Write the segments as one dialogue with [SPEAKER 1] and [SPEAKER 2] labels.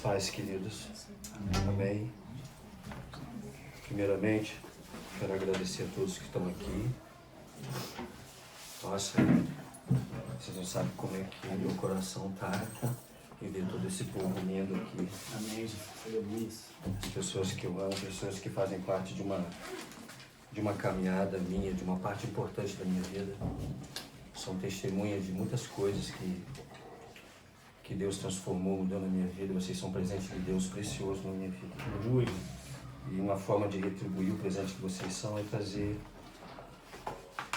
[SPEAKER 1] paz, queridos. Amém. Primeiramente, quero agradecer a todos que estão aqui. Nossa, vocês não sabem como é que meu coração está em ver todo esse povo lindo aqui.
[SPEAKER 2] Amém, Jesus.
[SPEAKER 1] As pessoas que eu amo, pessoas que fazem parte de uma caminhada minha, de uma parte importante da minha vida. São testemunhas de muitas coisas que Deus transformou, mudou na minha vida. Vocês são presentes de Deus precioso na minha vida.
[SPEAKER 2] Aleluia.
[SPEAKER 1] E uma forma de retribuir o presente que vocês são é trazer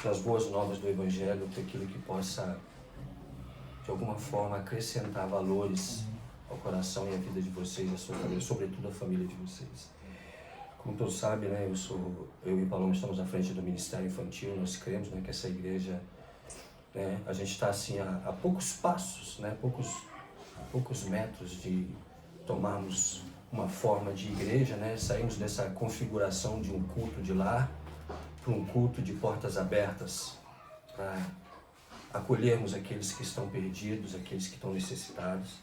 [SPEAKER 1] das boas novas do Evangelho, aquilo que possa, de alguma forma, acrescentar valores ao coração e à vida de vocês, à sua família, sobretudo à família de vocês. Como todos sabem, né, eu e Paloma estamos à frente do Ministério Infantil. Nós cremos, né, que essa igreja, né, a gente está assim a poucos passos, né, poucos metros de tomarmos uma forma de igreja, né, saímos dessa configuração de um culto de lar para um culto de portas abertas, para acolhermos aqueles que estão perdidos, aqueles que estão necessitados.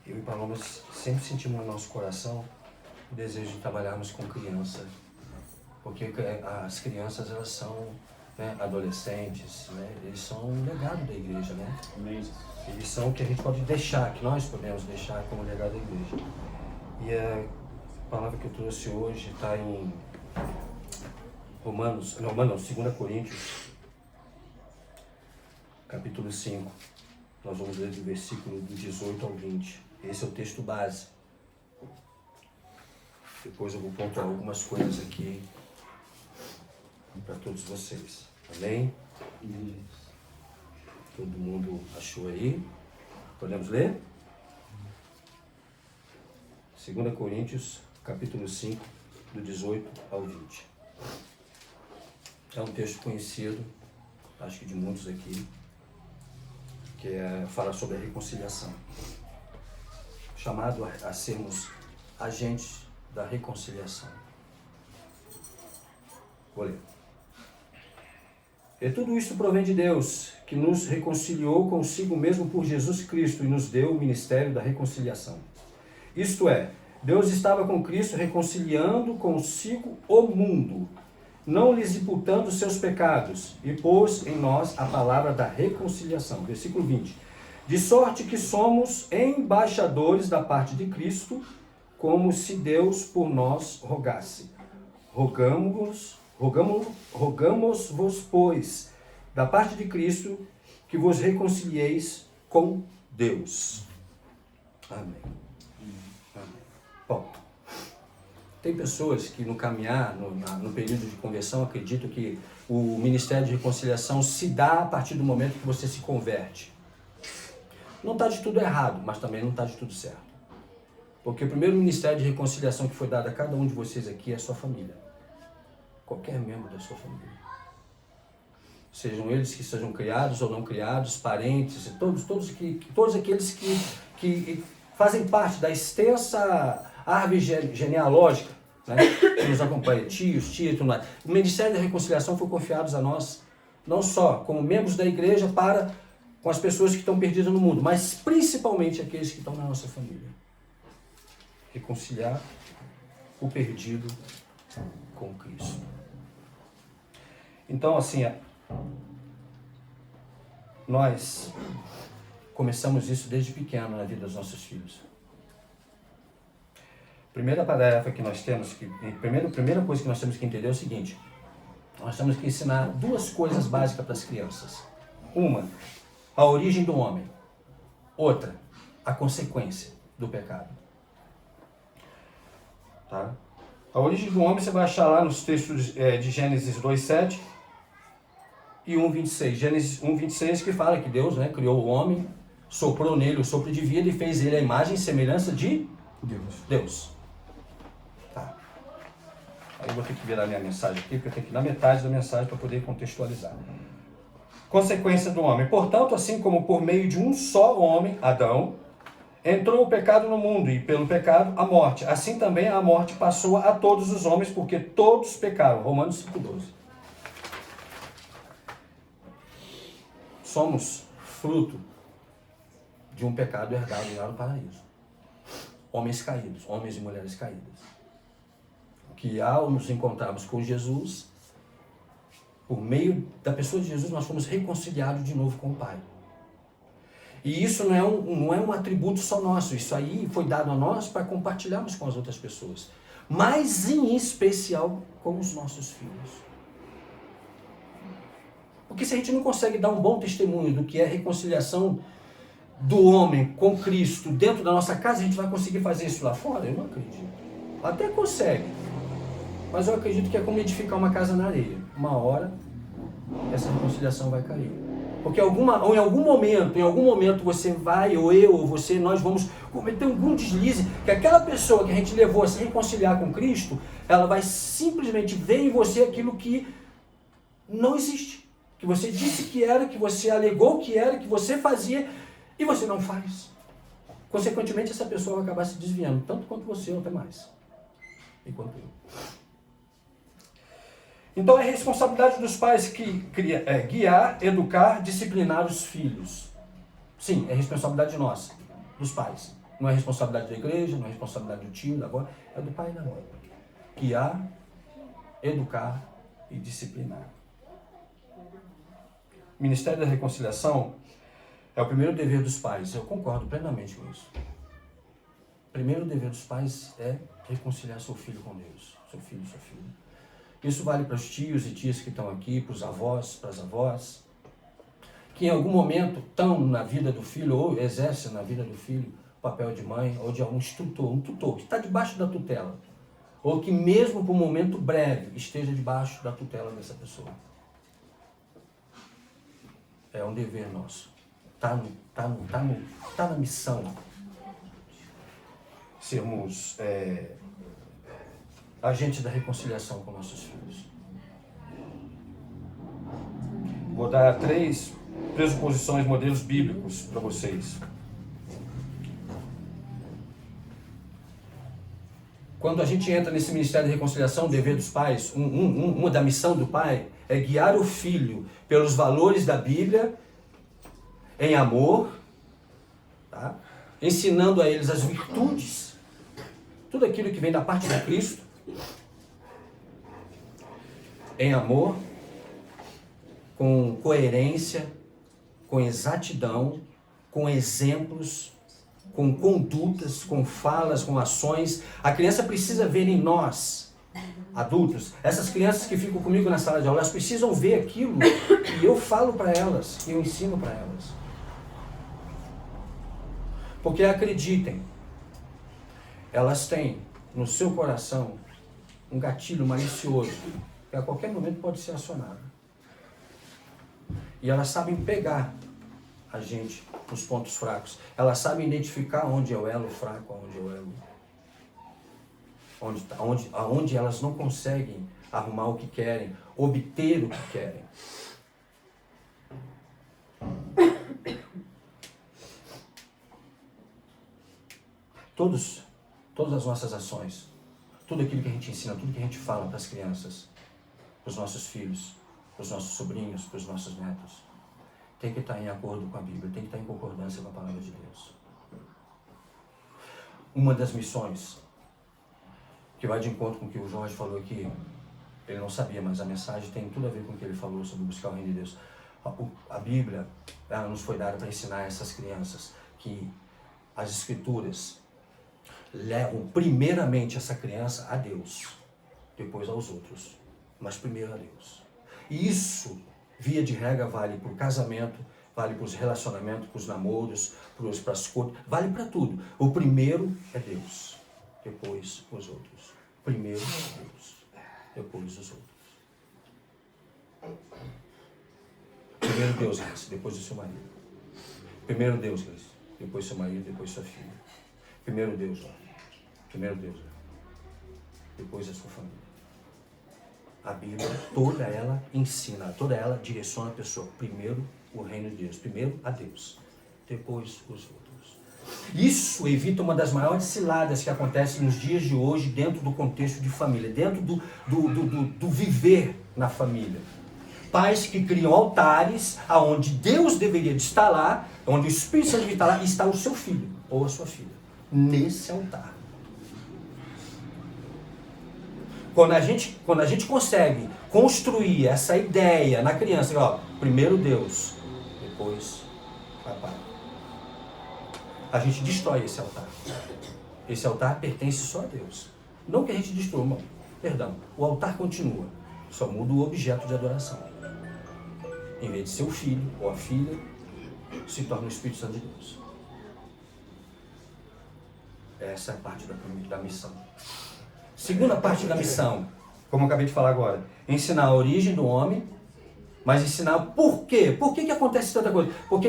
[SPEAKER 1] Eu e Paloma sempre sentimos no nosso coração o desejo de trabalharmos com criança, porque as crianças, elas são, né, adolescentes, né, eles são um legado da igreja, né?
[SPEAKER 2] Amém.
[SPEAKER 1] Eles são o que a gente pode deixar, que nós podemos deixar como legado da igreja. E a palavra que eu trouxe hoje está em 2 Coríntios, capítulo 5. Nós vamos ler do versículo do 18 ao 20. Esse é o texto base. Depois eu vou pontuar algumas coisas aqui para todos vocês. Amém? Todo mundo achou aí? Podemos ler? 2 Coríntios, capítulo 5, do 18 ao 20. É um texto conhecido, acho que de muitos aqui, que fala sobre a reconciliação. Chamado a sermos agentes da reconciliação. Vou ler. E tudo isto provém de Deus, que nos reconciliou consigo mesmo por Jesus Cristo e nos deu o ministério da reconciliação. Isto é, Deus estava com Cristo reconciliando consigo o mundo, não lhes imputando seus pecados, e pôs em nós a palavra da reconciliação. Versículo 20. De sorte que somos embaixadores da parte de Cristo, como se Deus por nós rogasse. Rogamos-vos, pois, da parte de Cristo, que vos reconcilieis com Deus. Amém. Amém. Bom, tem pessoas que no caminhar, no período de conversão, acreditam que o ministério de reconciliação se dá a partir do momento que você se converte. Não está de tudo errado, mas também não está de tudo certo. Porque o primeiro ministério de reconciliação que foi dado a cada um de vocês aqui é a sua família. Qualquer membro da sua família. Sejam eles que sejam criados ou não criados, parentes, todos aqueles que fazem parte da extensa árvore genealógica, né, que nos acompanha, tios, tias e tudo mais. O Ministério da Reconciliação foi confiado a nós, não só como membros da igreja, com as pessoas que estão perdidas no mundo, mas principalmente aqueles que estão na nossa família. Reconciliar o perdido com Cristo. Então, assim, nós começamos isso desde pequeno na vida dos nossos filhos. Primeira tarefa que nós temos, primeira coisa que nós temos que entender é o seguinte: nós temos que ensinar duas coisas básicas para as crianças. Uma, a origem do homem. Outra, a consequência do pecado. Tá? A origem do homem você vai achar lá nos textos de Gênesis 2:7 e 1:26. Gênesis 1:26 que fala que Deus, né, criou o homem, soprou nele o sopro de vida e fez ele a imagem e semelhança de Deus. Tá. Aí eu vou ter que virar minha mensagem aqui, porque eu tenho que ir na metade da mensagem para poder contextualizar. Consequência do homem. Portanto, assim como por meio de um só homem, Adão, entrou o pecado no mundo e pelo pecado a morte. Assim também a morte passou a todos os homens, porque todos pecaram. Romanos 5:12. Somos fruto de um pecado herdado lá no paraíso. homens caídos, homens e mulheres caídas. Que ao nos encontrarmos com Jesus, por meio da pessoa de Jesus, nós fomos reconciliados de novo com o Pai. E isso não é um atributo só nosso, isso aí foi dado a nós para compartilharmos com as outras pessoas. Mas em especial com os nossos filhos. Porque se a gente não consegue dar um bom testemunho do que é a reconciliação do homem com Cristo dentro da nossa casa, a gente vai conseguir fazer isso lá fora? Eu não acredito. Até consegue. Mas eu acredito que é como edificar uma casa na areia. Uma hora, essa reconciliação vai cair. Porque em algum momento você vai, ou eu, ou você, nós vamos cometer algum deslize, que aquela pessoa que a gente levou a se reconciliar com Cristo, ela vai simplesmente ver em você aquilo que não existe. Que você disse que era, que você alegou que era, que você fazia, e você não faz. Consequentemente, essa pessoa vai acabar se desviando, tanto quanto você, ou até mais. Enquanto eu. Então é responsabilidade dos pais guiar, educar, disciplinar os filhos. Sim, é responsabilidade nossa, dos pais. Não é responsabilidade da igreja, não é responsabilidade do tio, da avó, é do pai e da mãe. Guiar, educar e disciplinar. O Ministério da Reconciliação é o primeiro dever dos pais. Eu concordo plenamente com isso. O primeiro dever dos pais é reconciliar seu filho com Deus. Seu filho, sua filha. Isso vale para os tios e tias que estão aqui, para os avós, para as avós, que em algum momento estão na vida do filho ou exercem na vida do filho o papel de mãe ou de algum instrutor, um tutor que está debaixo da tutela, ou que mesmo por um momento breve esteja debaixo da tutela dessa pessoa. É um dever nosso. Está na missão. Sermos agentes da reconciliação com nossos filhos. Vou dar 3 pressuposições, modelos bíblicos para vocês. Quando a gente entra nesse Ministério de Reconciliação, o dever dos pais, uma da missão do pai é guiar o filho pelos valores da Bíblia, em amor, tá? Ensinando a eles as virtudes, tudo aquilo que vem da parte de Cristo, em amor, com coerência, com exatidão, com exemplos, com condutas, com falas, com ações. A criança precisa ver em nós, adultos, essas crianças que ficam comigo na sala de aula, elas precisam ver aquilo que eu falo para elas, que eu ensino para elas. Porque acreditem, elas têm no seu coração um gatilho malicioso que a qualquer momento pode ser acionado. E elas sabem pegar a gente nos pontos fracos. Elas sabem identificar onde é o elo fraco, onde é o elo. Onde elas não conseguem arrumar o que querem, obter o que querem. Todas as nossas ações, tudo aquilo que a gente ensina, tudo que a gente fala para as crianças, para os nossos filhos, para os nossos sobrinhos, para os nossos netos, tem que estar em acordo com a Bíblia, tem que estar em concordância com a palavra de Deus. Uma das missões que vai de encontro com o que o Jorge falou aqui, ele não sabia, mas a mensagem tem tudo a ver com o que ele falou sobre buscar o reino de Deus. A Bíblia, ela nos foi dada para ensinar essas crianças que as Escrituras levam primeiramente essa criança a Deus, depois aos outros, mas primeiro a Deus. E isso, via de regra, vale para o casamento, vale para os relacionamentos, para os namoros, para as cortes, vale para tudo. O primeiro é Deus, depois os outros. Primeiro é Deus, depois os outros. Primeiro Deus, Grace, depois o seu marido. Primeiro Deus, Grace, depois seu marido, depois sua filha. Primeiro Deus, primeiro Deus, depois a sua família. A Bíblia, toda ela ensina, toda ela direciona a pessoa. Primeiro o reino de Deus, primeiro a Deus, depois os outros. Isso evita uma das maiores ciladas que acontecem nos dias de hoje dentro do contexto de família, dentro do viver na família. Pais que criam altares aonde Deus deveria de estar lá, onde o Espírito Santo deveria estar lá, e está o seu filho ou a sua filha nesse altar. Quando a gente consegue construir essa ideia na criança, ó, primeiro Deus, depois papai, a gente destrói esse altar. Esse altar pertence só a Deus. Não que a gente destrua, perdão, o altar continua, só muda o objeto de adoração. Em vez de ser o filho ou a filha, se torna o Espírito Santo de Deus. Essa é a parte da missão. Segunda parte da missão, como eu acabei de falar agora, ensinar a origem do homem, mas ensinar por quê. Por que acontece tanta coisa? Porque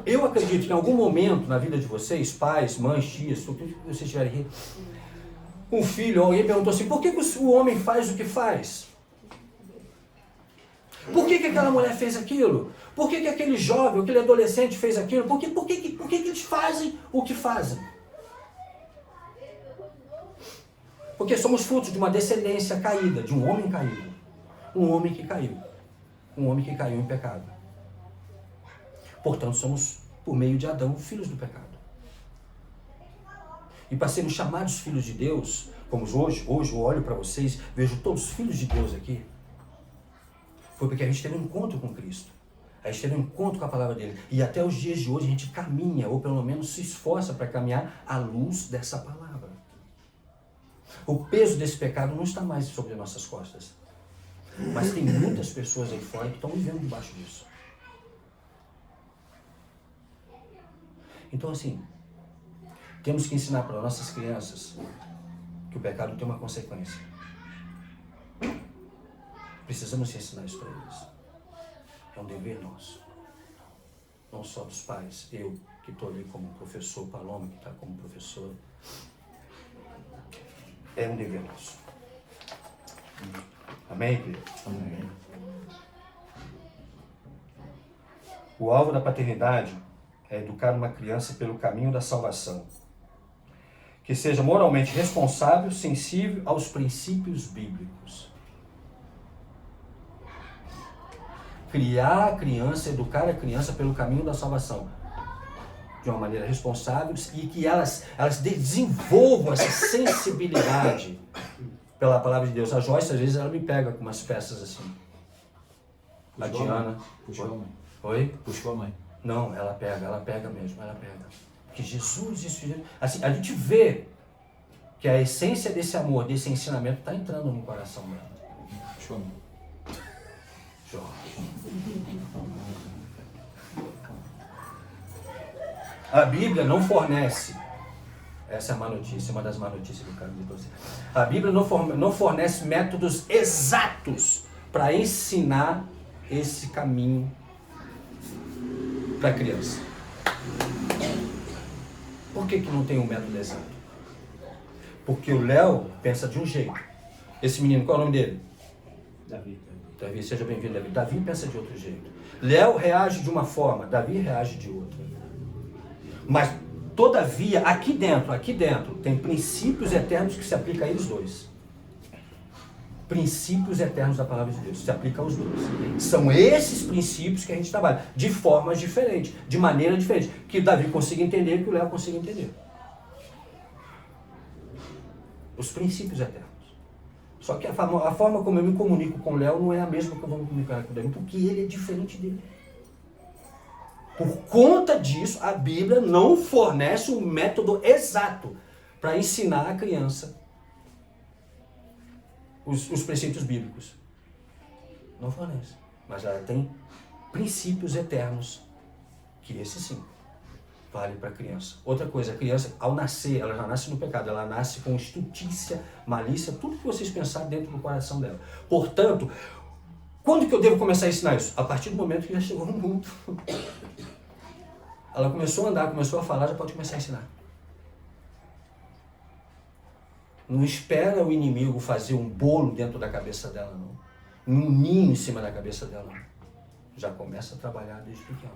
[SPEAKER 1] eu acredito que em algum momento na vida de vocês, pais, mães, tias, tudo que vocês estiverem aqui, um filho, alguém perguntou assim, por que o homem faz o que faz? Por que aquela mulher fez aquilo? Por que aquele jovem, aquele adolescente fez aquilo? Por que eles fazem o que fazem? Porque somos frutos de uma descendência caída, de um homem caído. Um homem que caiu. Um homem que caiu em pecado. Portanto, somos, por meio de Adão, filhos do pecado. E para sermos chamados filhos de Deus, como hoje eu olho para vocês, vejo todos filhos de Deus aqui, foi porque a gente teve um encontro com Cristo. A gente teve um encontro com a palavra dele. E até os dias de hoje a gente caminha, ou pelo menos se esforça para caminhar à luz dessa palavra. O peso desse pecado não está mais sobre nossas costas. Mas tem muitas pessoas aí fora que estão vivendo debaixo disso. Então assim, temos que ensinar para nossas crianças que o pecado tem uma consequência. Precisamos ensinar isso para eles. É um dever nosso. Não só dos pais. Eu, que estou ali como professor, Paloma, que está como professora. É um dever nosso. Amém, querido?
[SPEAKER 2] Amém.
[SPEAKER 1] O alvo da paternidade é educar uma criança pelo caminho da salvação. Que seja moralmente responsável, sensível aos princípios bíblicos. Criar a criança, educar a criança pelo caminho da salvação. De uma maneira responsável e que elas desenvolvam essa sensibilidade pela palavra de Deus. A Joyce, às vezes, ela me pega com umas peças assim. A Diana.
[SPEAKER 2] Puxou a mãe.
[SPEAKER 1] Oi?
[SPEAKER 2] Puxou a mãe.
[SPEAKER 1] Não, ela pega mesmo, ela pega. Porque Jesus, assim, a gente vê que a essência desse amor, desse ensinamento está entrando no coração dela.
[SPEAKER 2] Puxou a mãe.
[SPEAKER 1] A Bíblia não fornece, essa é a má notícia, uma das má notícias do caminho de você. A Bíblia não fornece métodos exatos para ensinar esse caminho para a criança. Por que não tem um método exato? Porque o Léo pensa de um jeito. Esse menino, qual é o nome dele? Davi, seja bem-vindo, Davi. Davi pensa de outro jeito. Léo reage de uma forma, Davi reage de outra. Mas, todavia, aqui dentro, tem princípios eternos que se aplicam a eles dois. Princípios eternos da palavra de Deus, se aplica aos dois. São esses princípios que a gente trabalha, de formas diferentes, de maneira diferente, que Davi consiga entender e que o Léo consiga entender. Os princípios eternos. Só que a forma como eu me comunico com o Léo não é a mesma que eu vou me comunicar com o Davi, porque ele é diferente dele. Por conta disso, a Bíblia não fornece um método exato para ensinar a criança os preceitos bíblicos. Não fornece. Mas ela tem princípios eternos, que esse sim vale para a criança. Outra coisa, a criança, ao nascer, ela já nasce no pecado, ela nasce com estultícia, malícia, tudo que vocês pensarem dentro do coração dela. Portanto, quando que eu devo começar a ensinar isso? A partir do momento que já chegou no mundo. Ela começou a andar, começou a falar, já pode começar a ensinar. Não espera o inimigo fazer um bolo dentro da cabeça dela, não. Um ninho em cima da cabeça dela, não. Já começa a trabalhar desde pequeno.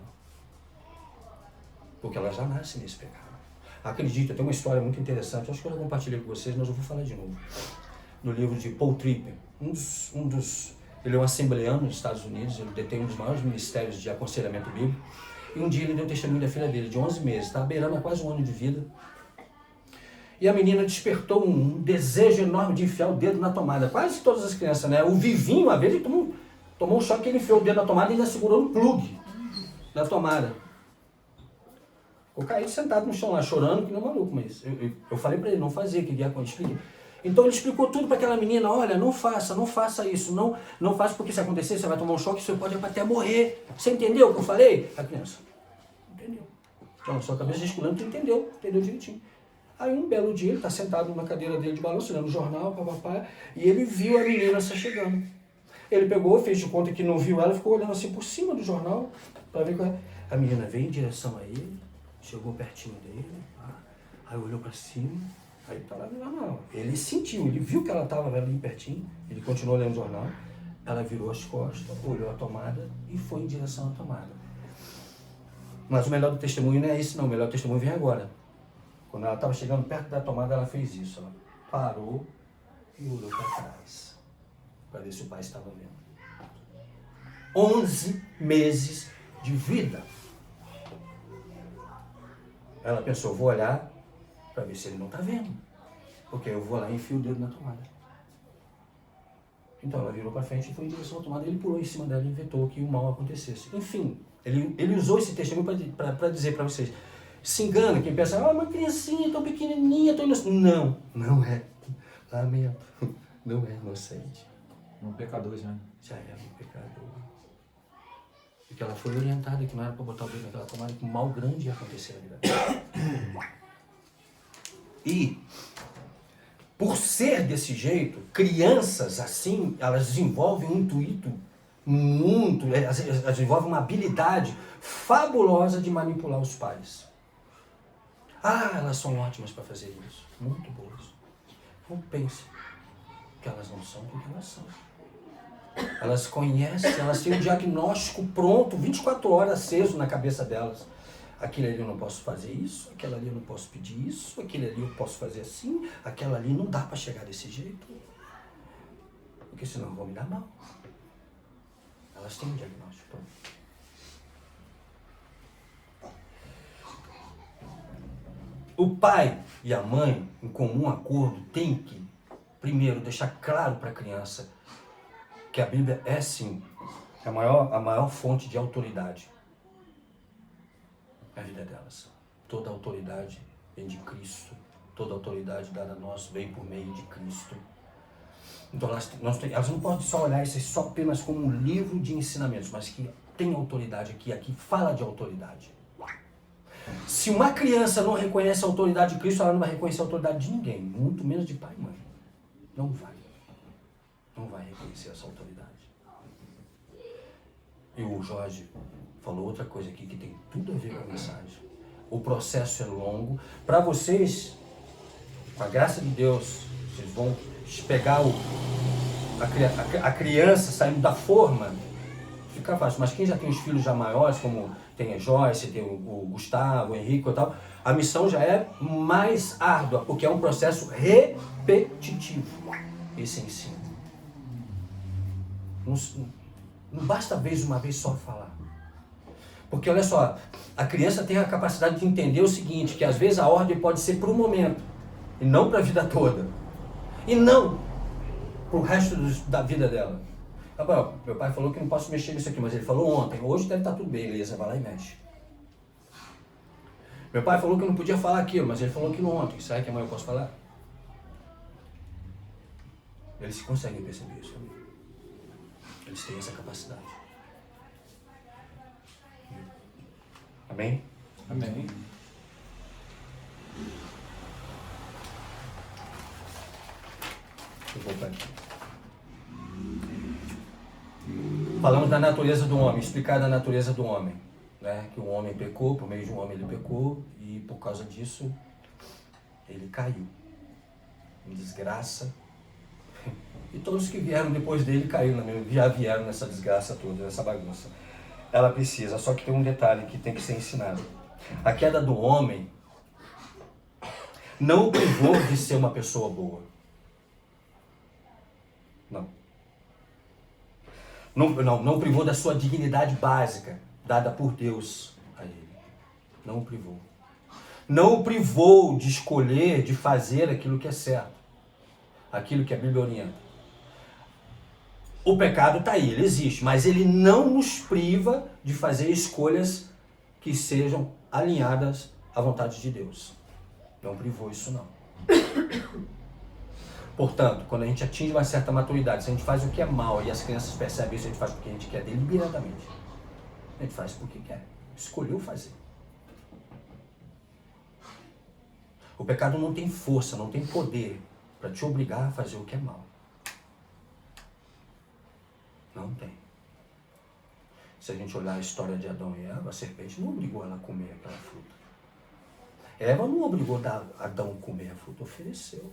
[SPEAKER 1] Porque ela já nasce nesse pecado. Acredita, tem uma história muito interessante, acho que eu já compartilhei com vocês, mas eu vou falar de novo. No livro de Paul Tripp, ele é um assembleano nos Estados Unidos, ele detém um dos maiores ministérios de aconselhamento bíblico, e um dia ele deu testemunho da filha dele, de 11 meses, estava beirando há quase um ano de vida, E a menina despertou um desejo enorme de enfiar o dedo na tomada. Quase todas as crianças, né? O Vivinho, uma vez, ele tomou um choque que ele enfiou o dedo na tomada e ainda segurou no plugue da tomada. Ficou caído sentado no chão lá, chorando, que não é maluco, mas eu falei para ele não fazer, que ia explicar. Então ele explicou tudo para aquela menina, olha, não faça isso, não faça, porque se acontecer, você vai tomar um choque, você pode até morrer. Você entendeu o que eu falei? A criança, entendeu. Então, sua cabeça gesticulando, tu entendeu direitinho. Aí um belo dia, ele está sentado numa cadeira dele de balanço, olhando o jornal, papapá, e ele viu a menina se chegando. Ele pegou, fez de conta que não viu ela, ficou olhando assim por cima do jornal, para ver qual é. A menina veio em direção a ele, chegou pertinho dele, aí olhou para cima, aí tá lá no jornal. Ele sentiu, ele viu que ela estava ali pertinho, ele continuou lendo o jornal, ela virou as costas, olhou a tomada e foi em direção à tomada. Mas o melhor do testemunho não é esse não, o melhor do testemunho vem agora. Quando ela estava chegando perto da tomada, ela fez isso. Ela parou e olhou para trás, para ver se o pai estava vendo. 11 meses de vida. Ela pensou, vou olhar para ver se ele não está vendo. Porque eu vou lá e enfio o dedo na tomada. Então ela virou para frente e foi em direção à tomada. Ele pulou em cima dela e inventou que o mal acontecesse. Enfim, ele usou esse testemunho para dizer para vocês. Se engana quem pensa, uma criancinha tão pequenininha, tão inocente. Não é. Lamento. Não é inocente.
[SPEAKER 2] Um pecador já.
[SPEAKER 1] Já é um pecador. Porque ela foi orientada que não era para botar o dedo naquela tomada, que um mal grande ia acontecer na vida dela. E, por ser desse jeito, crianças assim, elas desenvolvem um intuito muito, elas desenvolvem uma habilidade fabulosa de manipular os pais. Elas são ótimas para fazer isso. Muito boas. Não pense que elas não são, porque elas são. Elas conhecem, elas têm um diagnóstico pronto, 24 horas aceso na cabeça delas. Aquele ali eu não posso fazer isso, aquela ali eu não posso pedir isso, aquele ali eu posso fazer assim, aquela ali não dá para chegar desse jeito. Porque senão eu vou me dar mal. Elas têm um diagnóstico pronto. O pai e a mãe, em comum acordo, têm que, primeiro, deixar claro para a criança que a Bíblia é, sim, a maior fonte de autoridade na vida delas. Toda autoridade vem de Cristo, toda autoridade dada a nós vem por meio de Cristo. Então elas não podem só olhar isso só apenas como um livro de ensinamentos, mas que tem autoridade aqui fala de autoridade. Se uma criança não reconhece a autoridade de Cristo, ela não vai reconhecer a autoridade de ninguém, muito menos de pai e mãe. Não vai reconhecer essa autoridade. E o Jorge falou outra coisa aqui que tem tudo a ver com a mensagem. O processo é longo. Para vocês, com a graça de Deus, vocês vão pegar a criança saindo da forma, fica fácil. Mas quem já tem os filhos já maiores, como tem a Joyce, tem o Gustavo, o Henrique e tal, a missão já é mais árdua, porque é um processo repetitivo, esse ensino. Não basta uma vez só falar. Porque olha só, a criança tem a capacidade de entender o seguinte, que às vezes a ordem pode ser por um momento, e não para a vida toda. E não para o resto da vida dela. Meu pai falou que não posso mexer nisso aqui, mas ele falou ontem, hoje deve estar tudo bem, beleza, vai lá e mexe. Meu pai falou que eu não podia falar aquilo, mas ele falou aquilo ontem, será que amanhã eu posso falar? Eles conseguem perceber isso. Eles têm essa capacidade. Amém?
[SPEAKER 2] Amém.
[SPEAKER 1] Deixa eu voltar aqui. Falamos da natureza do homem, explicar da natureza do homem, né? Que o homem pecou, por meio de um homem ele pecou, e por causa disso ele caiu em desgraça. E todos que vieram depois dele já vieram nessa desgraça toda, nessa bagunça. Ela precisa, só que tem um detalhe que tem que ser ensinado. A queda do homem não o privou de ser uma pessoa boa. Não privou da sua dignidade básica, dada por Deus a ele. Não o privou. não o privou de escolher, de fazer aquilo que é certo, aquilo que a Bíblia orienta. O pecado está aí, ele existe, mas ele não nos priva de fazer escolhas que sejam alinhadas à vontade de Deus. Não privou isso não. Portanto, quando a gente atinge uma certa maturidade, se a gente faz o que é mal e as crianças percebem isso, a gente faz porque a gente quer deliberadamente. A gente faz porque quer. Escolheu fazer. O pecado não tem força, não tem poder para te obrigar a fazer o que é mal. Não tem. Se a gente olhar a história de Adão e Eva, a serpente não obrigou ela a comer aquela fruta. Eva não obrigou Adão a comer a fruta, ofereceu.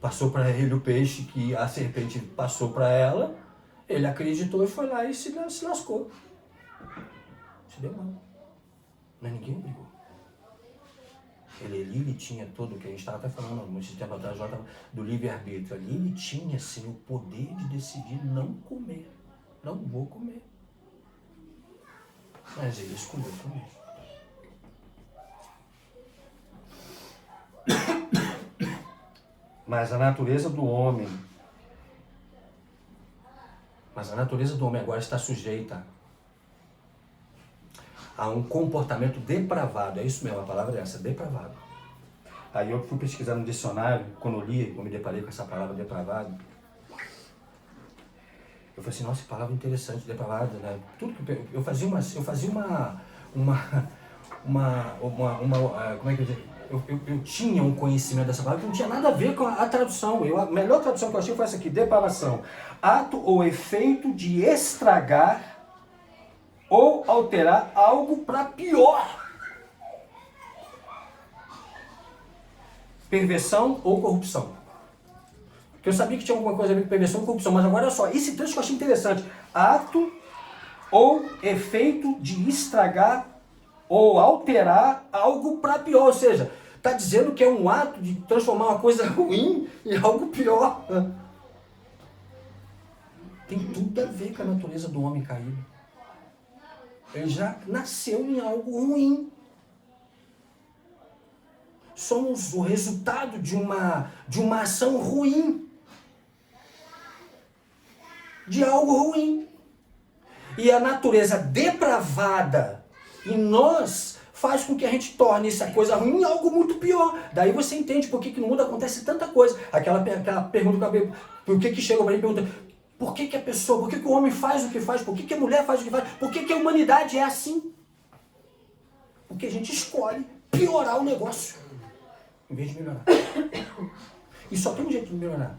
[SPEAKER 1] Passou para ele o peixe que a serpente passou para ela, ele acreditou e foi lá e se lascou. Se deu mal. Mas ninguém obrigou. Ele tinha todo o que a gente estava até falando muito tempo atrás do livre-arbítrio. Ali ele tinha sim o poder de decidir não comer. Não vou comer. Mas ele escolheu comer. Mas a natureza do homem agora está sujeita a um comportamento depravado. É isso mesmo, a palavra é essa, depravado. Aí eu fui pesquisar no dicionário, quando eu li, eu me deparei com essa palavra depravado. Eu falei assim, nossa, que palavra interessante, depravado, né? Tudo que eu fazia uma como é que eu digo? Eu tinha um conhecimento dessa palavra que não tinha nada a ver com a tradução. A melhor tradução que eu achei foi essa aqui, depravação. Ato ou efeito de estragar ou alterar algo para pior. Perversão ou corrupção. Porque eu sabia que tinha alguma coisa a ver com perversão e corrupção, mas agora olha só, esse trecho que eu achei interessante. Ato ou efeito de estragar ou alterar algo para pior. Ou seja, está dizendo que é um ato de transformar uma coisa ruim em algo pior. Tem tudo a ver com a natureza do homem caído. Ele já nasceu em algo ruim. Somos o resultado de uma ação ruim. De algo ruim. E a natureza depravada em nós faz com que a gente torne essa coisa ruim em algo muito pior. Daí você entende por que no mundo acontece tanta coisa. Aquela pergunta que eu por que chega para mim e pergunta, por que a pessoa, por que o homem faz o que faz, por que a mulher faz o que faz, por que a humanidade é assim? Porque a gente escolhe piorar o negócio, em vez de melhorar. E só tem um jeito de melhorar.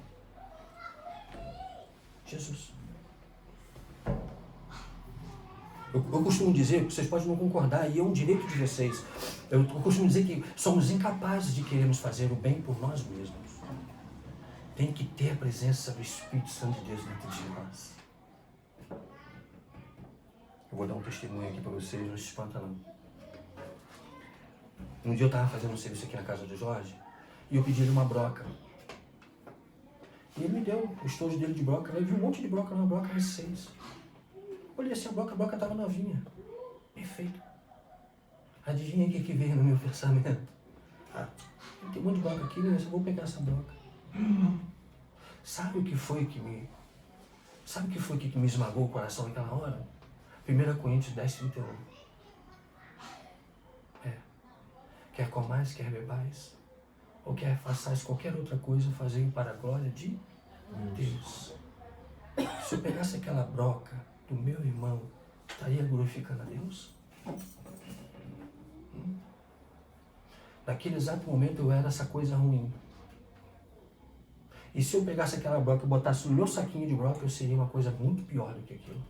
[SPEAKER 1] Jesus. Eu costumo dizer, vocês podem não concordar, e é um direito de vocês. Eu costumo dizer que somos incapazes de querermos fazer o bem por nós mesmos. Tem que ter a presença do Espírito Santo de Deus dentro de nós. Eu vou dar um testemunho aqui para vocês, não se espanta não. Um dia eu estava fazendo um serviço aqui na casa do Jorge, e eu pedi ele uma broca. E ele me deu o estojo dele de broca, eu vi um monte de broca, uma broca R6. Olhei assim, a broca estava novinha. Perfeito. Adivinha o que veio no meu pensamento? Tem um monte de broca aqui, né? Eu vou pegar essa broca. Sabe o que foi que me esmagou o coração naquela hora? 1 Coríntios 10:31. Quer comais, quer bebais, ou quer façais qualquer outra coisa, fazei para a glória de Deus. Se eu pegasse aquela broca do meu irmão, estaria glorificando a Deus? Naquele exato momento eu era essa coisa ruim. E se eu pegasse aquela broca e botasse no meu saquinho de broca, eu seria uma coisa muito pior do que aquilo.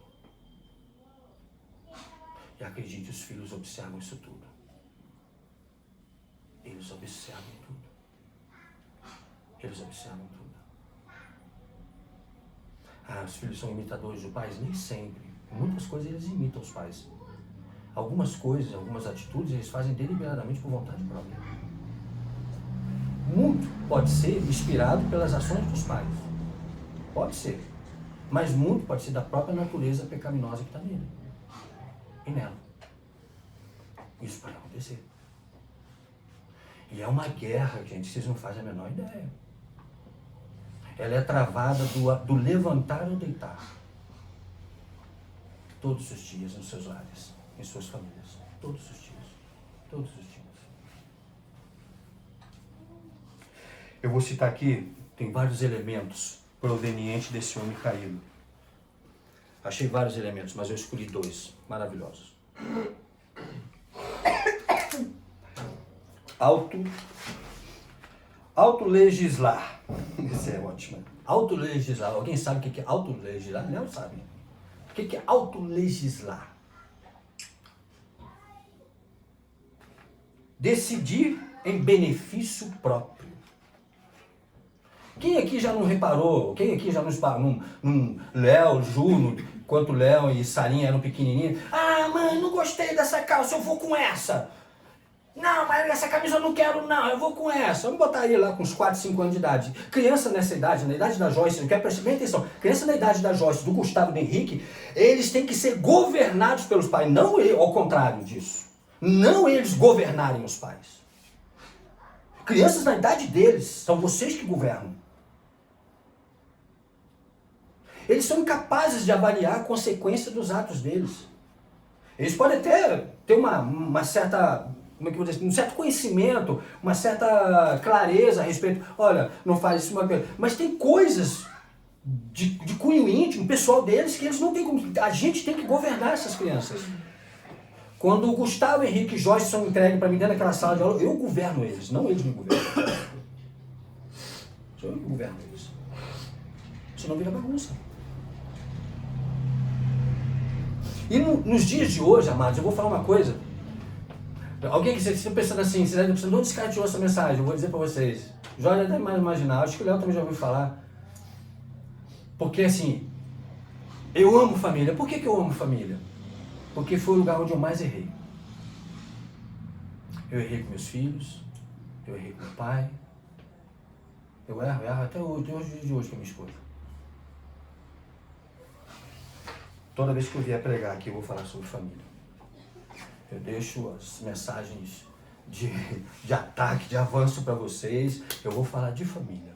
[SPEAKER 1] E acredite, os filhos observam isso tudo. Eles observam tudo. Eles observam tudo. Os filhos são imitadores dos pais? Nem sempre. Muitas coisas eles imitam os pais. Algumas coisas, algumas atitudes, eles fazem deliberadamente por vontade própria. Muito pode ser inspirado pelas ações dos pais. Pode ser. Mas muito pode ser da própria natureza pecaminosa que está nele. E nela. Isso pode acontecer. E é uma guerra, gente, vocês não fazem a menor ideia. Ela é travada do levantar ou deitar. Todos os dias nos seus lares, em suas famílias. Todos os dias. Todos os dias. Eu vou citar aqui, tem vários elementos provenientes desse homem caído. Achei vários elementos, mas eu escolhi 2 maravilhosos. Autolegislar. Isso é ótimo. Autolegislar. Alguém sabe o que é autolegislar? Não sabe. O que é autolegislar? Decidir em benefício próprio. Quem aqui já não reparou? Quem aqui já não Léo, Juno, enquanto Léo e Sarinha eram pequenininhos? Ah, mãe, não gostei dessa calça, eu vou com essa. Não, mas essa camisa eu não quero não, eu vou com essa. Vamos botar ele lá com uns 4, 5 anos de idade. Criança nessa idade, na idade da Joyce, não quer prestar bem atenção. Criança na idade da Joyce, do Gustavo e do Henrique, eles têm que ser governados pelos pais, não ao contrário disso. Não eles governarem os pais. Crianças na idade deles, são vocês que governam. Eles são incapazes de avaliar a consequência dos atos deles. Eles podem até ter uma certa, como é que eu vou dizer, um certo conhecimento, uma certa clareza a respeito, olha, não faz isso, mas tem coisas de cunho íntimo, pessoal deles, que eles não têm como, a gente tem que governar essas crianças. Quando o Gustavo, Henrique e Joyce são entregues para mim dentro daquela sala de aula, eu governo eles, não eles me governam. Sou eu que governo eles. Senão vira bagunça. E nos dias de hoje, amados, eu vou falar uma coisa. Alguém que está pensando assim, você está pensando, de onde esse cara tirou essa mensagem? Eu vou dizer para vocês. Jorge deve mais imaginar, acho que o Léo também já ouviu falar. Porque assim, eu amo família. Por que eu amo família? Porque foi o lugar onde eu mais errei. Eu errei com meus filhos, eu errei com meu pai. Eu erro até hoje, dia de hoje com a minha esposa. Toda vez que eu vier pregar aqui, eu vou falar sobre família. Eu deixo as mensagens de ataque, de avanço para vocês. Eu vou falar de família.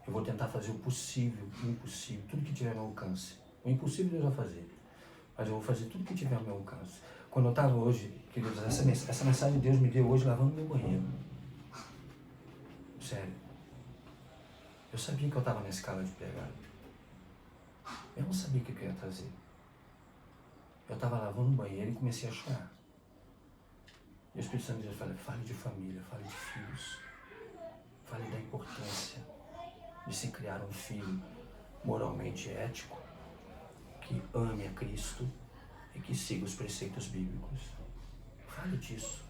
[SPEAKER 1] Eu vou tentar fazer o possível, o impossível, tudo que tiver ao meu alcance. O impossível Deus vai fazer. Mas eu vou fazer tudo que tiver ao meu alcance. Quando eu estava hoje, queridos, essa mensagem Deus me deu hoje lavando meu banheiro. Sério. Eu sabia que eu estava na escala de pregado. Eu não sabia o que eu ia trazer. Eu estava lavando o banheiro e comecei a chorar. E o Espírito Santo de Deus falou, fale de família, fale de filhos. Fale da importância de se criar um filho moralmente ético, que ame a Cristo e que siga os preceitos bíblicos. Fale disso.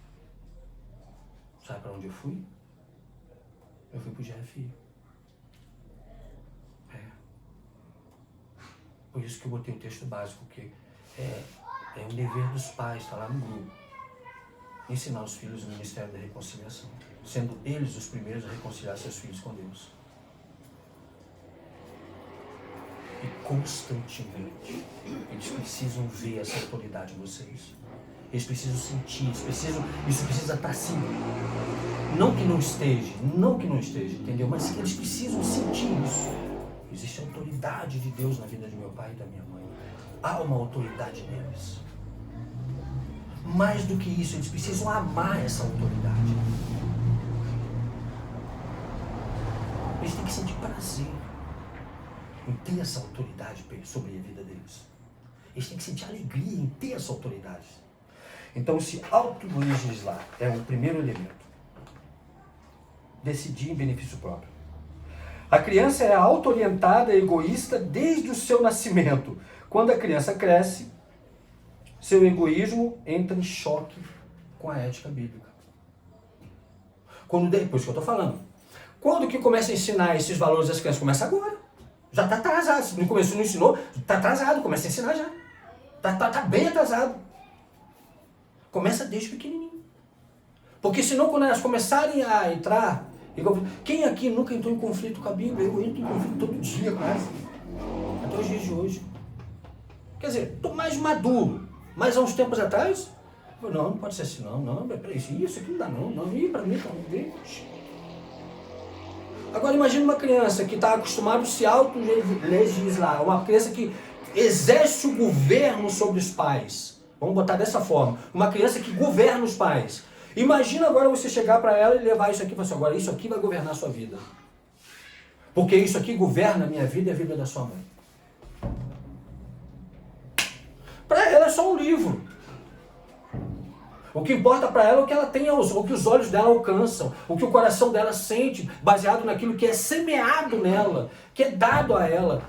[SPEAKER 1] Sabe para onde eu fui? Eu fui para o GFI. Por isso que eu botei o texto básico, que é um dever dos pais, está lá no grupo. Ensinar os filhos no ministério da reconciliação, sendo eles os primeiros a reconciliar seus filhos com Deus. E constantemente, eles precisam ver essa autoridade em vocês. Eles precisam sentir, isso precisa estar assim. Não que não esteja, entendeu? Mas que eles precisam sentir isso. Existe a autoridade de Deus na vida de meu pai e da minha mãe. Há uma autoridade neles. Mais do que isso, eles precisam amar essa autoridade. Eles têm que sentir prazer em ter essa autoridade sobre a vida deles. Eles têm que sentir alegria em ter essa autoridade. Então, se autolegislar é o primeiro elemento. Decidir em benefício próprio. A criança é auto-orientada e egoísta desde o seu nascimento. Quando a criança cresce, seu egoísmo entra em choque com a ética bíblica. Depois que eu estou falando. Quando que começa a ensinar esses valores às crianças? Começa agora. Já está atrasado. Se no começo não ensinou, está atrasado. Começa a ensinar já. Está bem atrasado. Começa desde pequenininho. Porque senão quando elas começarem a entrar... Quem aqui nunca entrou em conflito com a Bíblia? Eu entro em conflito todo dia quase. Até os dias de hoje. Quer dizer, estou mais maduro. Mas há uns tempos atrás, Não pode ser assim, não, peraí, isso aqui não dá não, e para mim, Agora imagine uma criança que está acostumada a se auto-legislar, uma criança que exerce o governo sobre os pais. Vamos botar dessa forma. Uma criança que governa os pais. Imagina agora você chegar para ela e levar isso aqui e falar assim, agora isso aqui vai governar a sua vida. Porque isso aqui governa a minha vida e a vida da sua mãe. Para ela é só um livro. O que importa para ela é o que ela tem, o que os olhos dela alcançam, o que o coração dela sente, baseado naquilo que é semeado nela, que é dado a ela,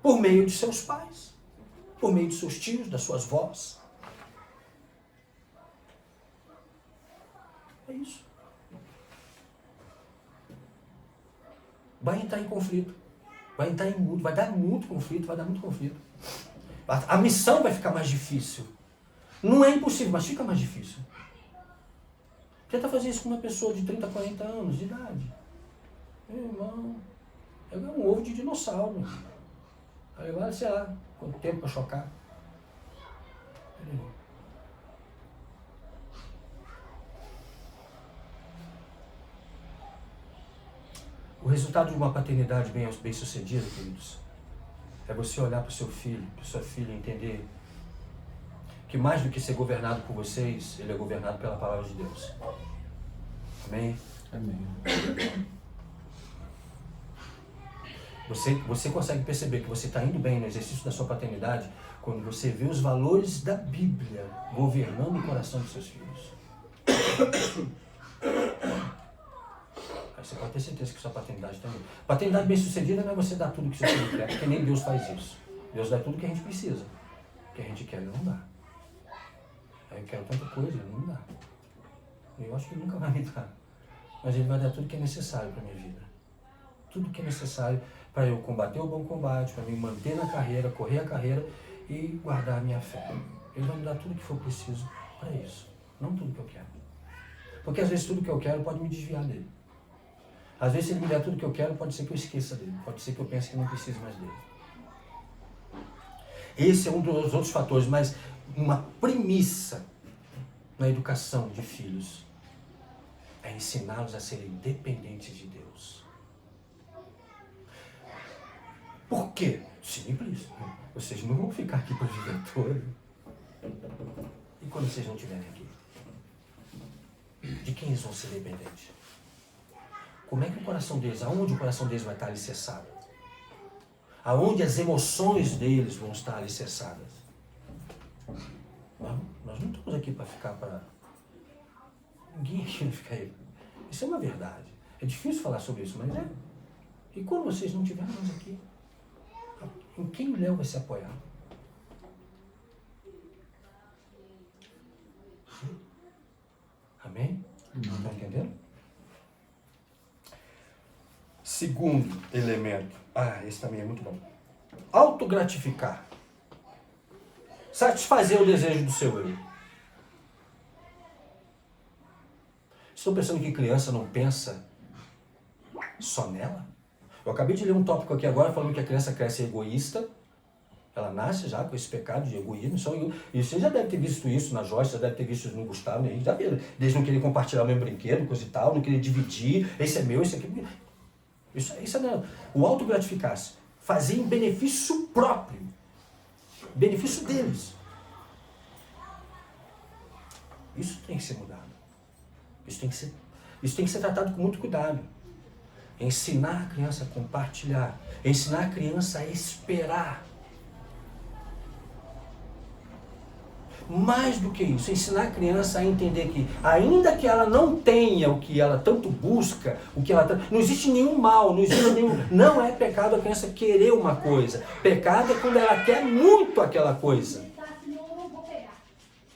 [SPEAKER 1] por meio de seus pais, por meio de seus tios, das suas vós. É isso. Vai entrar em conflito, vai entrar em mútuo, vai dar muito conflito. A missão vai ficar mais difícil. Não é impossível, mas fica mais difícil. Tenta fazer isso com uma pessoa de 30, 40 anos de idade. Meu irmão, é um ovo de dinossauro. Aí vai, sei lá, quanto tempo para chocar. O resultado de uma paternidade bem sucedida, queridos, é você olhar para o seu filho, para sua filha e entender que mais do que ser governado por vocês, ele é governado pela palavra de Deus. Amém?
[SPEAKER 2] Amém.
[SPEAKER 1] Você consegue perceber que você está indo bem no exercício da sua paternidade quando você vê os valores da Bíblia governando o coração dos seus filhos. Aí você pode ter certeza que sua paternidade também. Paternidade bem sucedida não é você dar tudo que seu filho quer, porque nem Deus faz isso. Deus dá tudo que a gente precisa. O que a gente quer, ele não dá. Aí eu quero tanta coisa, ele não dá. Eu acho que ele nunca vai me dar. Mas ele vai dar tudo que é necessário para a minha vida. Tudo que é necessário para eu combater o bom combate, para me manter na carreira, correr a carreira e guardar a minha fé. Ele vai me dar tudo que for preciso para isso. Não tudo que eu quero. Porque às vezes tudo que eu quero pode me desviar dele. Às vezes se ele me der tudo que eu quero, pode ser que eu esqueça dele. Pode ser que eu pense que não preciso mais dele. Esse é um dos outros fatores, mas uma premissa na educação de filhos é ensiná-los a serem dependentes de Deus. Por quê? Simples. Vocês não vão ficar aqui para viver todo. E quando vocês não estiverem aqui? De quem eles vão ser dependentes? Como é que o coração deles, aonde o coração deles vai estar alicerçado? Aonde as emoções deles vão estar alicerçadas? Nós não estamos aqui para ficar para... Ninguém aqui vai ficar aí. Isso é uma verdade. É difícil falar sobre isso, mas é. E quando vocês não estiverem mais aqui? Em quem o Léo vai se apoiar? Amém? Estão entendendo? Segundo elemento. Esse também é muito bom. Autogratificar. Satisfazer o desejo do seu eu. Estou pensando que criança não pensa só nela? Eu acabei de ler um tópico aqui agora falando que a criança cresce egoísta. Ela nasce já com esse pecado de egoísmo. E você já deve ter visto isso na Joyce, já deve ter visto isso no Gustavo, já viram. Desde não querer compartilhar o mesmo brinquedo, coisa e tal, não querer dividir, esse é meu, esse aqui. Isso não é. O autogratificar-se. Fazer em benefício próprio. Benefício deles. Isso tem que ser mudado. Isso tem que ser tratado com muito cuidado. Ensinar a criança a compartilhar. Ensinar a criança a esperar. Mais do que isso, ensinar a criança a entender que, ainda que ela não tenha o que ela tanto busca, não existe nenhum mal, não é pecado a criança querer uma coisa. Pecado é quando ela quer muito aquela coisa.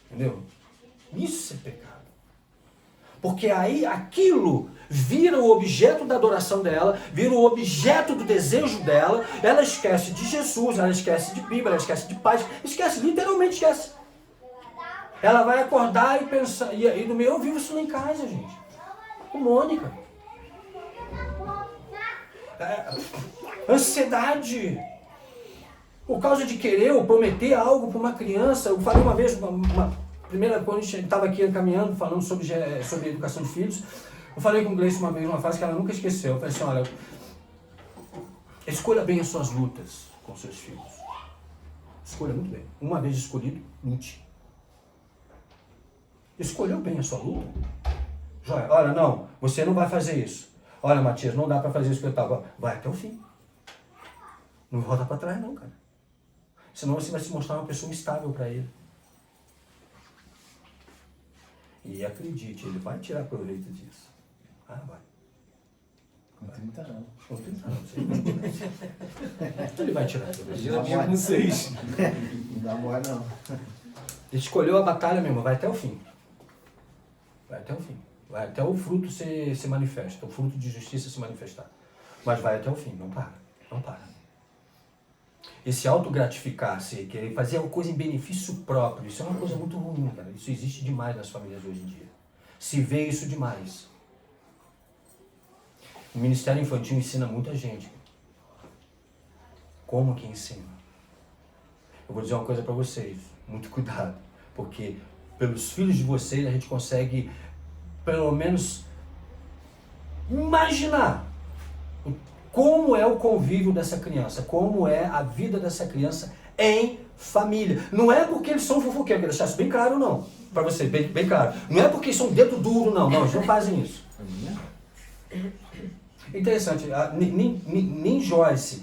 [SPEAKER 1] Entendeu? Isso é pecado. Porque aí aquilo vira o objeto da adoração dela, vira o objeto do desejo dela, ela esquece de Jesus, ela esquece de Bíblia, ela esquece de paz, literalmente esquece. Ela vai acordar e pensar, e no meu eu vivo isso lá em casa, gente. Com Mônica. Ansiedade. Por causa de querer ou prometer algo para uma criança. Eu falei uma vez, primeira, quando a gente estava aqui caminhando, falando sobre educação de filhos, eu falei com o Gleice uma vez, uma frase que ela nunca esqueceu. Eu falei assim, olha, escolha bem as suas lutas com seus filhos. Escolha muito bem. Uma vez escolhido, lute. Escolheu bem a sua luta? Joia, olha, não, você não vai fazer isso. Olha, Matias, não dá para fazer isso que eu estava. Vai até o fim. Não volta para trás não, cara. Senão você vai se mostrar uma pessoa instável para ele. E acredite, ele vai tirar proveito disso. Ah, vai.
[SPEAKER 2] Com 30 anos.
[SPEAKER 1] Com 30 anos. Ele vai tirar proveito disso.
[SPEAKER 2] Já vinha com 6.
[SPEAKER 3] Não dá mole não.
[SPEAKER 1] Ele escolheu a batalha mesmo, vai até o fim. Vai até o fim. Vai até o fruto se manifesta, o fruto de justiça se manifestar. Mas vai até o fim, não para. Não para. Esse autogratificar-se, querer fazer alguma coisa em benefício próprio, isso é uma coisa muito ruim, cara. Isso existe demais nas famílias hoje em dia. Se vê isso demais. O Ministério Infantil ensina muita gente. Como que ensina? Eu vou dizer uma coisa para vocês, muito cuidado, porque pelos filhos de vocês a gente consegue, pelo menos, imaginar como é o convívio dessa criança, como é a vida dessa criança em família. Não é porque eles são fofoqueiros, quero deixar isso bem claro, não. Para você, bem claro. Não é porque eles são dedo duro, não. Não, eles não fazem isso. Interessante, nem Joyce.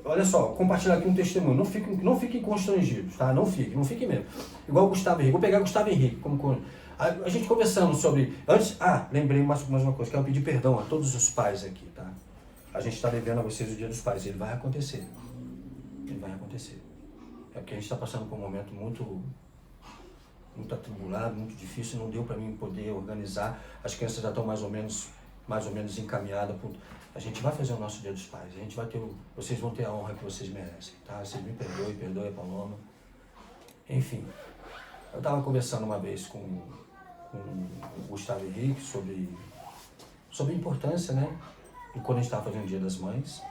[SPEAKER 1] Olha só, compartilhar aqui um testemunho. Não fiquem constrangidos, tá? Não fiquem mesmo. Igual o Gustavo Henrique. Vou pegar o Gustavo Henrique. A gente conversando sobre... lembrei mais uma coisa. Quero pedir perdão a todos os pais aqui, tá? A gente está devendo a vocês o Dia dos Pais. Ele vai acontecer. Ele vai acontecer. É porque a gente está passando por um momento muito atribulado, muito difícil. Não deu para mim poder organizar. As crianças já estão mais ou menos encaminhadas. A gente vai fazer o nosso Dia dos Pais. A gente vai ter, vocês vão ter a honra que vocês merecem, tá? Vocês me perdoem a Paloma. Enfim, eu estava conversando uma vez com o Gustavo Henrique sobre a importância, né? E quando a gente estava fazendo o Dia das Mães.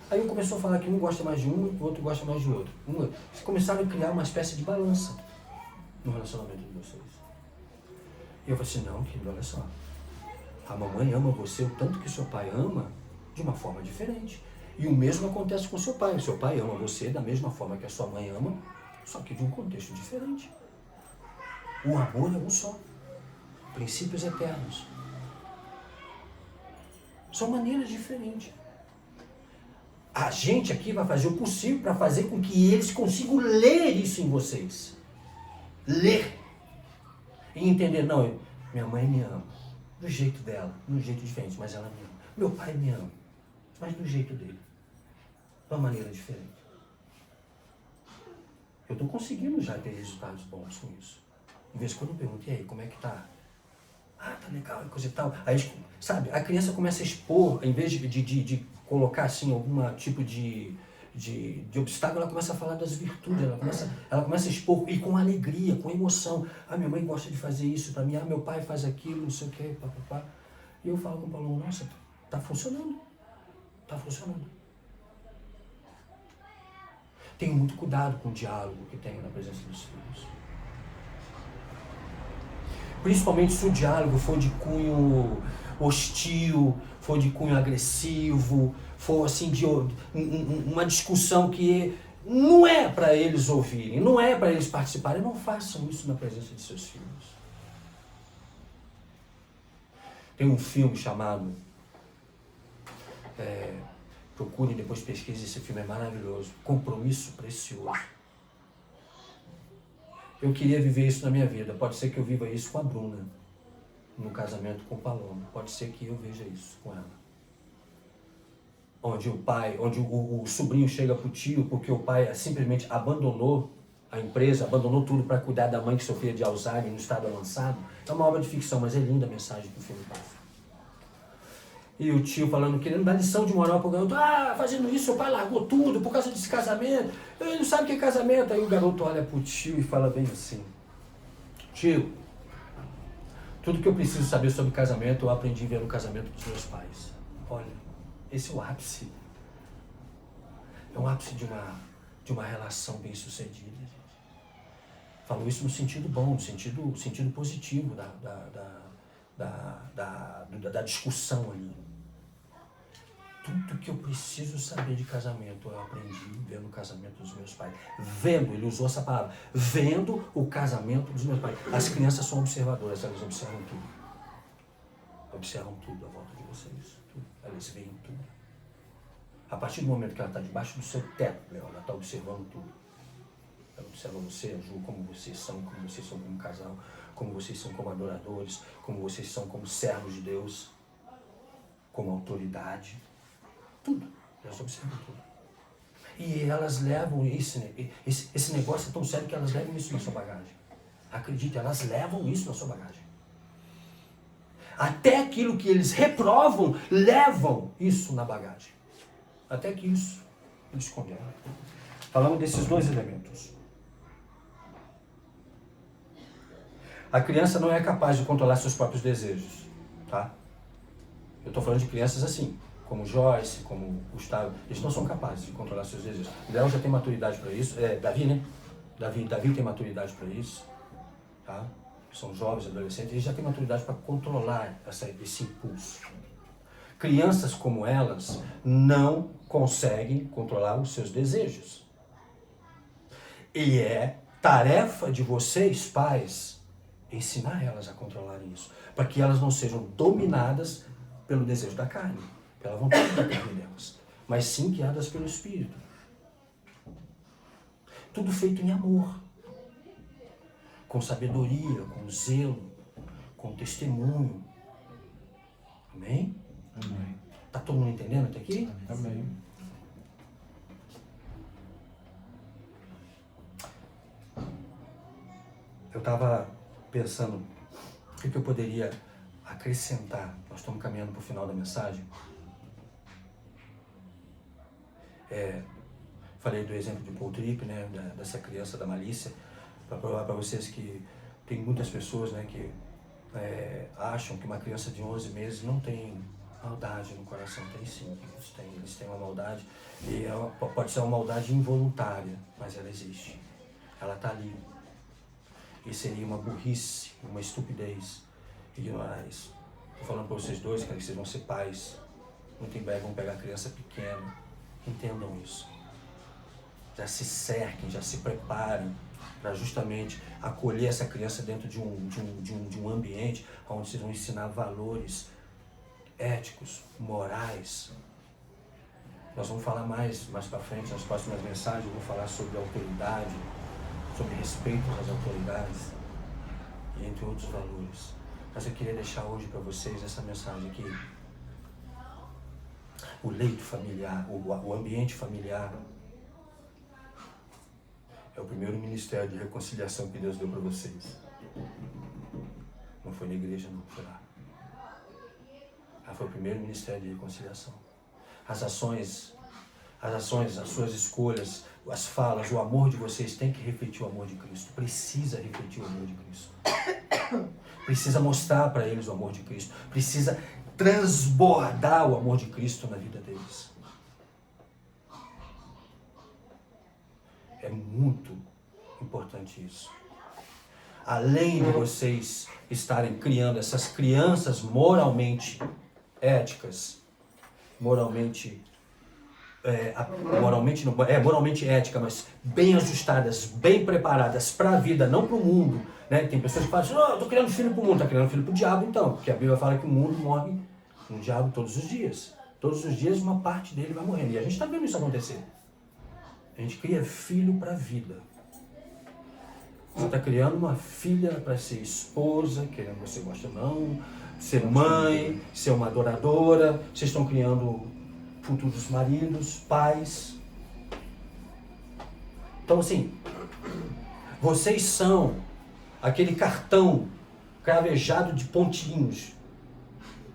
[SPEAKER 1] Aí um começou a falar que um gosta mais de um e o outro gosta mais de outro. Eles começaram a criar uma espécie de balança no relacionamento de vocês. E eu falei assim, não, querido, olha só. A mamãe ama você o tanto que seu pai ama, de uma forma diferente. E o mesmo acontece com seu pai. O seu pai ama você da mesma forma que a sua mãe ama, só que de um contexto diferente. O amor é um só. Princípios eternos. São maneiras diferentes. A gente aqui vai fazer o possível para fazer com que eles consigam ler isso em vocês. Ler. E entender, não, minha mãe me ama. Do jeito dela, de um jeito diferente, mas ela me ama. Meu pai me ama, mas do jeito dele. De uma maneira diferente. Eu estou conseguindo já ter resultados bons com isso. De vez em quando eu pergunto, e aí, como é que tá? Ah, tá legal, e coisa e tal. Aí, sabe, a criança começa a expor, em vez de colocar assim algum tipo de obstáculo, ela começa a falar das virtudes, ela começa a expor, e com alegria, com emoção. Ah, minha mãe gosta de fazer isso para mim, ah, meu pai faz aquilo, não sei o quê, papapá. E eu falo com o Paulo, nossa, tá funcionando. Tá funcionando. Tenho muito cuidado com o diálogo que tenho na presença dos filhos. Principalmente se o diálogo for de cunho hostil, for de cunho agressivo, for assim de uma discussão que não é para eles ouvirem, não é para eles participarem. Não façam isso na presença de seus filhos. Tem um filme chamado, procurem depois, pesquisem, esse filme é maravilhoso, Compromisso Precioso. Eu queria viver isso na minha vida. Pode ser que eu viva isso com a Bruna, no casamento com o Paloma. Pode ser que eu veja isso com ela. Onde o sobrinho chega pro tio porque o pai simplesmente abandonou a empresa, abandonou tudo para cuidar da mãe que sofria de Alzheimer no estado avançado. É uma obra de ficção, mas é linda a mensagem que o filme passa. E o tio falando, querendo dar lição de moral pro garoto. Ah, fazendo isso, seu pai largou tudo por causa desse casamento. Ele não sabe o que é casamento. Aí o garoto olha pro tio e fala bem assim. Tio, tudo que eu preciso saber sobre casamento, eu aprendi vendo o casamento dos meus pais. Olha, esse é o ápice. É um ápice de uma relação bem sucedida, gente. Falo isso no sentido bom, no sentido positivo da discussão ali. Tudo que eu preciso saber de casamento eu aprendi vendo o casamento dos meus pais. Vendo, ele usou essa palavra, vendo o casamento dos meus pais. As crianças são observadoras, elas observam tudo. Observam tudo à volta de vocês. Tudo. Elas veem tudo. A partir do momento que ela está debaixo do seu teto, ela está observando tudo. Ela observa você, a Ju, como vocês são como casal, como vocês são como adoradores, como vocês são como servos de Deus, como autoridade. Tudo. Elas observam tudo. E elas levam esse negócio é tão sério que elas levam isso na sua bagagem. Acredite, elas levam isso na sua bagagem. Até aquilo que eles reprovam, levam isso na bagagem. Até que isso eles condenam. Falamos desses dois elementos. A criança não é capaz de controlar seus próprios desejos, tá? Eu estou falando de crianças assim, como Joyce, como Gustavo. Eles não são capazes de controlar seus desejos. Léo já tem maturidade para isso. Davi, né? Davi tem maturidade para isso, tá? São jovens, adolescentes. Eles já têm maturidade para controlar esse impulso. Crianças como elas não conseguem controlar os seus desejos. E é tarefa de vocês, pais, ensinar elas a controlar isso, para que elas não sejam dominadas pelo desejo da carne, pela vontade da carne delas, mas sim guiadas pelo Espírito. Tudo feito em amor, com sabedoria, com zelo, com testemunho. Amém?
[SPEAKER 2] Amém.
[SPEAKER 1] Tá todo mundo entendendo até aqui?
[SPEAKER 2] Amém.
[SPEAKER 1] Eu estava pensando o que eu poderia acrescentar. Nós estamos caminhando para o final da mensagem. Falei do exemplo de Paul Tripp, né, dessa criança da malícia, para provar para vocês que tem muitas pessoas, né, que acham que uma criança de 11 meses não tem maldade no coração. Tem sim, eles têm uma maldade, e pode ser uma maldade involuntária, mas ela existe. Ela está ali. E seria uma burrice, uma estupidez ignorar isso. Estou falando para vocês dois, cara, que vocês vão ser pais. Muito em breve vão pegar criança pequena. Entendam isso. Já se cerquem, já se preparem para justamente acolher essa criança dentro de um ambiente onde vocês vão ensinar valores éticos, morais. Nós vamos falar mais para frente, nas próximas mensagens, eu vou falar sobre autoridade, sobre respeito às autoridades e entre outros valores. Mas eu queria deixar hoje para vocês essa mensagem aqui. O leito familiar, o ambiente familiar é o primeiro ministério de reconciliação que Deus deu para vocês. Não foi na igreja, não, foi lá. Foi o primeiro ministério de reconciliação. As ações, as suas escolhas, as falas, o amor de vocês tem que refletir o amor de Cristo. Precisa refletir o amor de Cristo. Precisa mostrar para eles o amor de Cristo. Precisa transbordar o amor de Cristo na vida deles. É muito importante isso. Além de vocês estarem criando essas crianças moralmente éticas, moralmente ética, mas bem ajustadas, bem preparadas para a vida, não para o mundo, né? Tem pessoas que falam assim, eu estou criando filho para o mundo, está criando filho para o diabo então, porque a Bíblia fala que o mundo morre no diabo todos os dias. Todos os dias uma parte dele vai morrendo, e a gente está vendo isso acontecer. A gente cria filho para a vida. Você está criando uma filha para ser esposa, querendo você gosta ou não, ser mãe, ser uma adoradora. Vocês estão criando futuros maridos, pais. Então assim, vocês são aquele cartão cravejado de pontinhos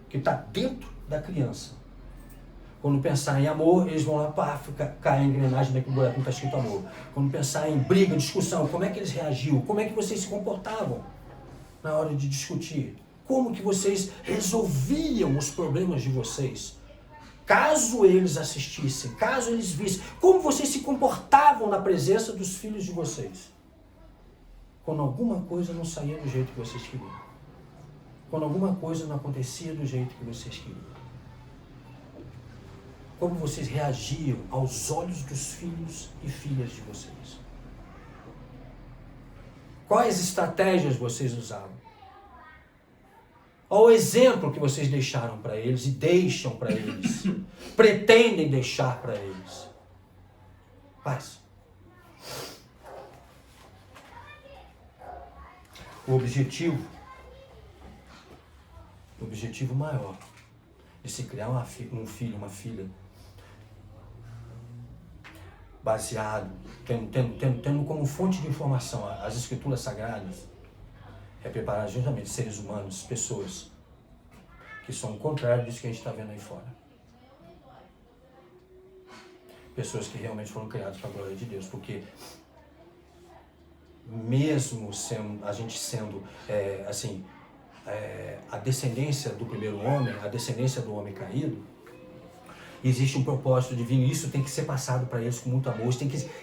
[SPEAKER 1] que está dentro da criança. Quando pensar em amor, eles vão lá, cair a engrenagem daquele buraco que está escrito amor. Quando pensar em briga, discussão, como é que eles reagiam? Como é que vocês se comportavam na hora de discutir? Como que vocês resolviam os problemas de vocês? caso eles assistissem, caso eles vissem, como vocês se comportavam na presença dos filhos de vocês. Quando alguma coisa não saía do jeito que vocês queriam. Quando alguma coisa não acontecia do jeito que vocês queriam. Como vocês reagiam aos olhos dos filhos e filhas de vocês. Quais estratégias vocês usavam? Qual o exemplo que vocês deixaram para eles e deixam para eles? Pretendem deixar para eles? Paz. O objetivo maior de se criar um filho, uma filha, baseado, tendo como fonte de informação as escrituras sagradas, é preparar justamente seres humanos, pessoas que são o contrário disso que a gente está vendo aí fora. Pessoas que realmente foram criadas para a glória de Deus, porque mesmo a gente sendo, a descendência do primeiro homem, a descendência do homem caído, existe um propósito divino, e isso tem que ser passado para eles com muito amor.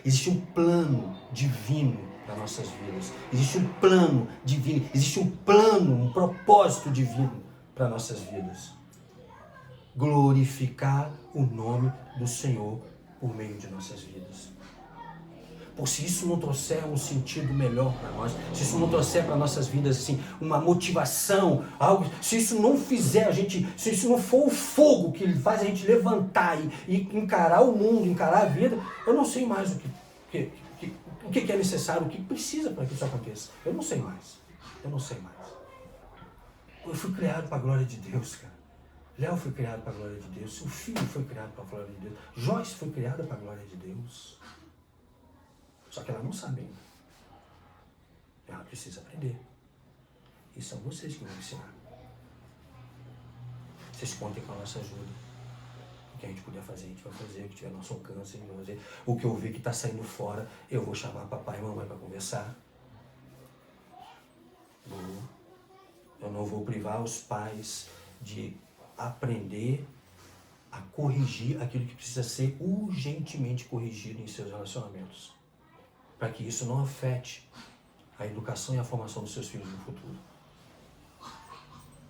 [SPEAKER 1] Existe um plano divino para nossas vidas, existe um plano divino, existe um plano, um propósito divino para nossas vidas. Glorificar o nome do Senhor por meio de nossas vidas. Por se isso não trouxer um sentido melhor para nós, se isso não trouxer para nossas vidas assim, uma motivação, algo, se isso não fizer a gente, se isso não for o fogo que faz a gente levantar e encarar o mundo, encarar a vida, eu não sei mais o que é necessário, o que precisa para que isso aconteça. Eu não sei mais. Eu fui criado para a glória de Deus, cara. Léo foi criado para a glória de Deus, o filho foi criado para a glória de Deus, Joyce foi criada para a glória de Deus. Só que ela não sabe ainda. Ela precisa aprender. E são vocês que vão ensinar. Vocês contem com a nossa ajuda. O que a gente puder fazer, a gente vai fazer. O que tiver nosso alcance, a gente vai fazer. O que eu ver que está saindo fora, eu vou chamar papai e mamãe para conversar. Eu não vou privar os pais de aprender a corrigir aquilo que precisa ser urgentemente corrigido em seus relacionamentos, para que isso não afete a educação e a formação dos seus filhos no futuro.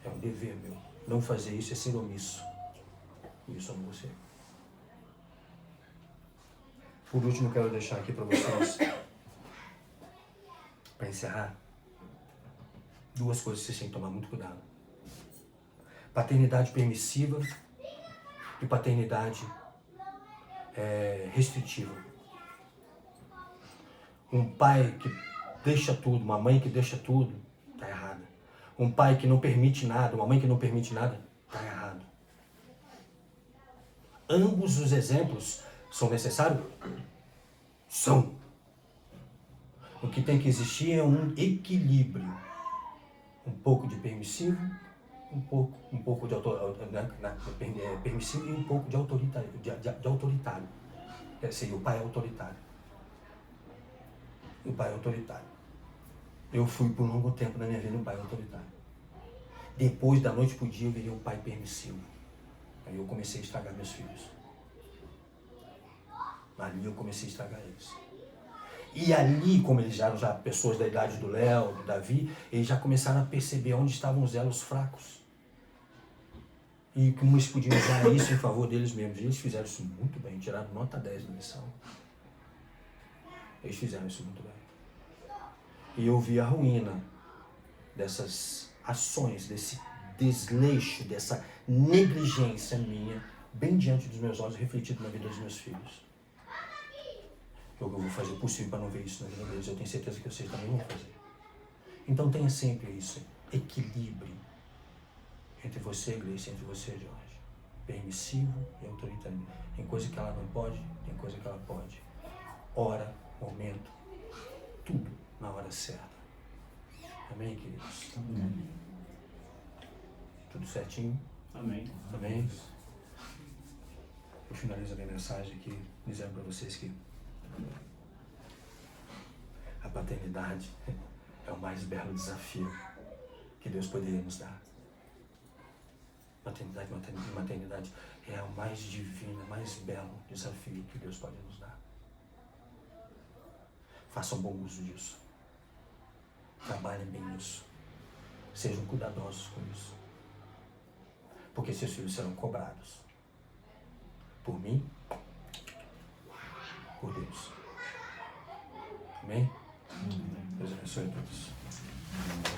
[SPEAKER 1] É um dever meu. Não fazer isso é ser omisso. E isso eu não vou ser. Por último, quero deixar aqui para vocês, para encerrar, duas coisas que vocês têm que tomar muito cuidado. Paternidade permissiva e paternidade restritiva. Um pai que deixa tudo, uma mãe que deixa tudo, está errada. Um pai que não permite nada, uma mãe que não permite nada, está errado. Ambos os exemplos são necessários? São. O que tem que existir é um equilíbrio. Um pouco de permissivo, um pouco de permissivo e um pouco de autoritário. Seria o pai autoritário. O pai autoritário. Eu fui por um longo tempo na minha vida um pai autoritário. Depois, da noite para o dia, eu virei um pai permissivo. Aí eu comecei a estragar meus filhos. Ali eu comecei a estragar eles. E ali, como eles já eram pessoas da idade do Léo, do Davi, eles já começaram a perceber onde estavam os elos fracos. E como eles podiam usar isso em favor deles mesmos. E eles fizeram isso muito bem, tiraram nota 10 na lição. Eles fizeram isso muito bem. E eu vi a ruína dessas ações, desse desleixo, dessa negligência minha, bem diante dos meus olhos, refletido na vida dos meus filhos. Eu vou fazer o possível para não ver isso na vida deles. Eu tenho certeza que vocês também vão fazer. Então tenha sempre isso, equilíbrio entre você, Gleice, entre você, Jorge. Permissivo e autoritário. Tem coisa que ela não pode, tem coisa que ela pode. Hora, momento, tudo na hora certa. Amém, queridos?
[SPEAKER 2] Amém.
[SPEAKER 1] Tudo certinho?
[SPEAKER 4] Amém.
[SPEAKER 1] Amém? Eu finalizo a minha mensagem aqui, dizendo para vocês que a paternidade é o mais belo desafio que Deus poderia nos dar. maternidade é o mais divino, mais belo desafio que Deus pode nos dar. Façam bom uso disso. Trabalhem bem nisso. Sejam cuidadosos com isso. Porque seus filhos serão cobrados. Por mim, por Deus. Amém? Deus abençoe a todos.